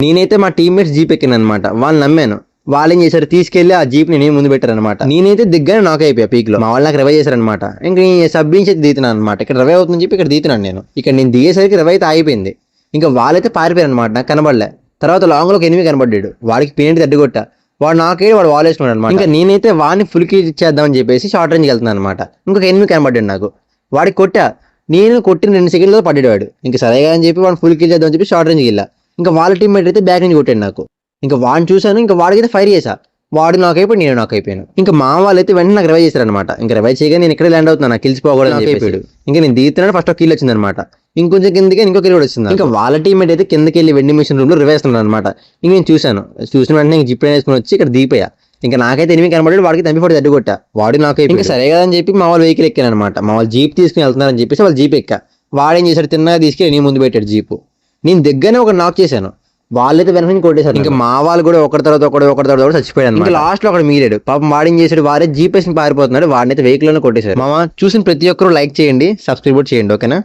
నేనైతే మా teammates jeep ఎక్కాను అనమాట. వాళ్ళు నమ్మాను. వాళ్ళు ఏం చేశారు, తీసుకెళ్లి ఆ జీప్ ని నేను ముందు పెట్టారు అనమాట. నేనైతే దిగ్గానే నాక్ అయిపోయా పీక్ లో. మా వాళ్ళు నాకు రివైవ్ చేశారనమాట. ఇంకా నేను సబ్ నుంచి దిగుతున్నాను అనమాట. ఇక్కడ రివైవ్ అవుతుందని చెప్పి ఇక్కడ దిగుతున్నాను నేను. ఇక్కడ నేను దిగేసరికి రివైవ్ అయితే ఆగిపోయింది. ఇంకా వాళ్ళైతే పారిపోయారు అనమాట. నాకు కనబడలే. తర్వాత లాంగ్ లో ఒక ఎనిమిది కనబడ్డాడు. వాడికి పెయింట్ తడ్డుకొట్టా. వాడు నాకేడు వాడు వాల్ వేసుకున్నాడు అనమాట. ఇంకా నేనైతే వాడిని ఫుల్ కిల్ ఇచ్చేద్దామని చెప్పేసి షార్ట్ రేంజ్ వెళ్తున్నాను అనమాట. ఇంకొక ఎనిమిది కనబడ్డాడు నాకు. వాడికి కొట్టా. నేను కొట్టిన 2 సెకండ్లో పడ్డాడు వాడు. ఇంకా సరేగా అని చెప్పి వాడిని ఫుల్ కిల్ చేద్దామని చెప్పి షార్ట్ రేంజ్కి వెళ్ళా. ఇంకా వాళ్ళ టీమ్మేట్ అయితే బ్యాక్ నుంచి కొట్టాడు నాకు. ఇంకా వాడిని చూశాను. ఇంకా వాడికైతే ఫైర్ చేశా. వాడు నాకు అయిపోయి నేను నాకు అయిపోయాను. ఇంకా మా వాళ్ళు అయితే వెంటనే నాకు రివైవ్ చేశారు అనమాట. ఇంకా రివైవ్ చేయగా నేను ఇక్కడే ల్యాండ్ అవుతున్నాను. కిల్స్ పోకూడదు నాకు అయిపోయాడు. ఇంకా నేను దిగుతున్నాను. ఫస్ట్ ఒక కిల్ వచ్చింది అనమాట. ఇంకొంచెం కిందకి ఇంకో కిల్ కూడా వచ్చింది. ఇంకా వాళ్ళ టీమ్మేట్ అయితే కిందకి వెళ్ళి వెండింగ్ మిషన్ రూమ్ లో రివైవ్ చేస్తున్నాడు అనమాట. ఇంక నేను చూసిన వెంటనే జిప్ వేసుకుని వచ్చి ఇక్కడ దిగిపోయా. ఇంకా నాకైతే ఎనిమిది కనబడి వాడికి తంపి తడ్డు కొట్టా. వాడు నాకు ఇంకా సరే కదా అని చెప్పి మా వాళ్ళు వెహికల్ ఎక్కాను అనమాట. మా వాళ్ళు జీప్ తీసుకుని వెళ్తున్నారని చెప్పేసి వాళ్ళు జీప్ ఎక్కా. వాడేం చేశాడు, తిన్నగా తీసుకెళ్ళి నేను ముందు పెట్టాడు జీపు. నేను దగ్గరనే ఒక నాక్ చేశాను. వాళ్ళైతే వెనక నుంచి కొట్టేశారు. ఇంకా మా వాళ్ళు కూడా ఒకటి తర్వాత ఒకటి చచ్చిపోయాడు. ఇంకా లాస్ట్ లో ఒకటి మీరాడు. పాపం వాడేం చేశాడు, వాడే జీప్ వేసి పారిపోతున్నాడు. వాడినైతే వెహికల్ లోనే కొట్టేశారు. మామ చూసిన ప్రతి ఒక్కరు లైక్ చేయండి, సబ్స్క్రైబ్ చేయండి. ఓకేనా.